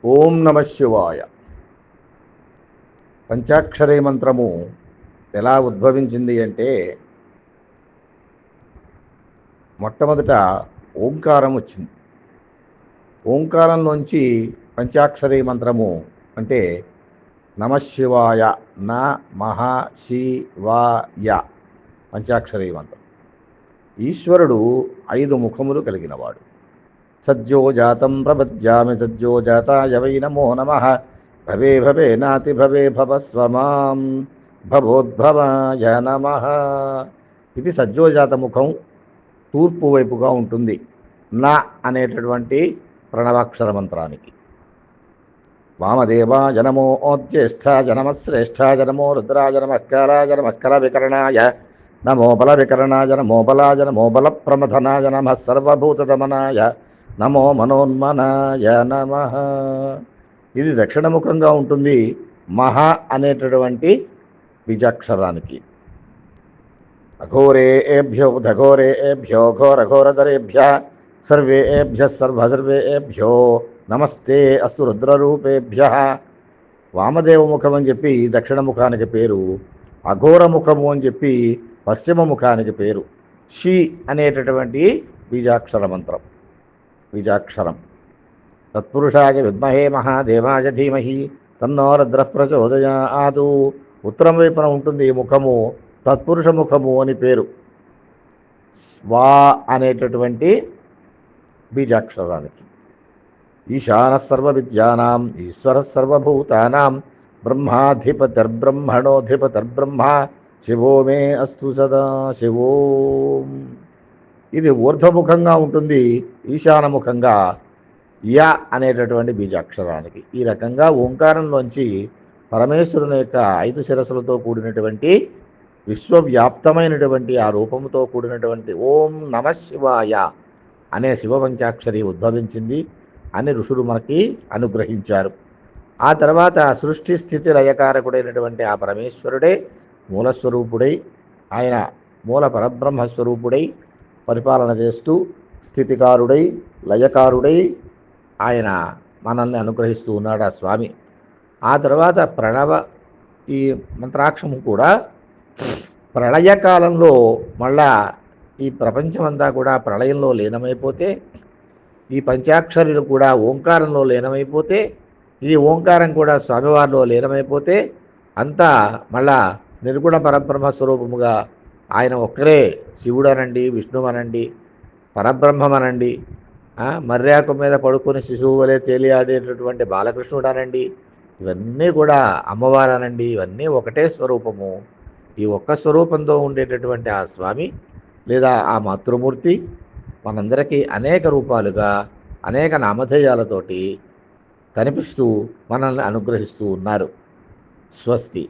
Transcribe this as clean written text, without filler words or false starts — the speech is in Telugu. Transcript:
ఓం నమ శివాయ. పంచాక్షరీ మంత్రము ఎలా ఉద్భవించింది అంటే, మొట్టమొదట ఓంకారం వచ్చింది. ఓంకారంలోంచి పంచాక్షరీ మంత్రము అంటే నమశివాయ, న మహ శివాయ పంచాక్షరీ మంత్రం. ఈశ్వరుడు 5 ముఖములు కలిగినవాడు. సజ్జోజాతం ప్రపద్యామి సజ్జోజాతాయ వై నమో నమః. భవే భవే నాతి భవే భవస్వమాం భవోద్భవాయ నమః. ఇది సజ్జోజాత ముఖం తూర్పు వైపుగా ఉంటుంది నా అనేటటువంటి ప్రణవాక్షర మంత్రానికి. వామదేవాయ నమో జ్యేష్ఠాయ నమః శ్రేష్ఠాయ నమో రుద్రాయ నమః కాలాయ నమః కల వికరణాయ నమో బల వికరణాయ నమో బలాయ నమో బల ప్రమథనాయ నమః సర్వభూతదమనాయ నమో మనోన్మనాయ నమః. ఇది దక్షిణముఖంగా ఉంటుంది మహా అనేటటువంటి బీజాక్షరానికి. అఘోరేభ్యో ఘోరేభ్యో ఘోరఘోరధరేభ్య సర్వేభ్య సర్వేభ్యో నమస్తే అస్తు రుద్రరూపేభ్య. వామదేవ ముఖం అని చెప్పి దక్షిణముఖానికి పేరు, అఘోర ముఖము అని చెప్పి పశ్చిమ ముఖానికి పేరు. షి అనేటటువంటి బీజాక్షర మంత్రం, బీజాక్షరం. తత్పురుషాయ విద్మహే మహాదేవాయ ధీమహి తన్నో రుద్రః ప్రచోదయాత్. ఉత్తరం వైపున ఉంటుంది ఈ ముఖము, తత్పురుష ముఖము అని పేరు. స్వా అనేటటువంటి బీజాక్షరానికి. ఈశాన సర్వ విద్యానాం ఈశ్వర సర్వభూతానాం బ్రహ్మాధిపతిర్బ్రహ్మణోధిపతిర్బ్రహ్మ శివో మే అస్తు సదా శివోం. ఇది ఊర్ధ్వముఖంగా ఉంటుంది ఈశానముఖంగా య అనేటటువంటి బీజాక్షరానికి. ఈ రకంగా ఓంకారంలోంచి పరమేశ్వరుని యొక్క 5 శిరస్సులతో కూడినటువంటి విశ్వవ్యాప్తమైనటువంటి ఆ రూపముతో కూడినటువంటి ఓం నమ శివాయ అనే శివపంచాక్షరి ఉద్భవించింది అని ఋషులు మనకి అనుగ్రహించారు. ఆ తర్వాత సృష్టి స్థితి లయకారకుడైనటువంటి ఆ పరమేశ్వరుడే మూలస్వరూపుడై, ఆయన మూల పరబ్రహ్మస్వరూపుడై పరిపాలన చేస్తూ స్థితికారుడై లయకారుడై ఆయన మనల్ని అనుగ్రహిస్తూ ఉన్నాడు ఆ స్వామి. ఆ తర్వాత ప్రణవ ఈ మంత్రాక్షము కూడా ప్రళయకాలంలో మళ్ళా ఈ ప్రపంచమంతా కూడా ప్రళయంలో లీనమైపోతే, ఈ పంచాక్షరులు కూడా ఓంకారంలో లీనమైపోతే, ఈ ఓంకారం కూడా స్వామివారిలో లీనమైపోతే అంతా మళ్ళా నిర్గుణ పరబ్రహ్మస్వరూపముగా ఆయన ఒక్కరే శివుడనండి, విష్ణువనండి, పరబ్రహ్మమనండి, మర్యాకు మీద పడుకుని శిశువు వలె తేలియాడేటటువంటి బాలకృష్ణుడనండి, ఇవన్నీ కూడా అమ్మవారనండి, ఇవన్నీ ఒకటే స్వరూపము. ఈ ఒక్క స్వరూపంతో ఉండేటటువంటి ఆ స్వామి లేదా ఆ మాతృమూర్తి మనందరికీ అనేక రూపాలుగా అనేక నామధేయాలతోటి కనిపిస్తూ మనల్ని అనుగ్రహిస్తూ ఉన్నారు. స్వస్తి.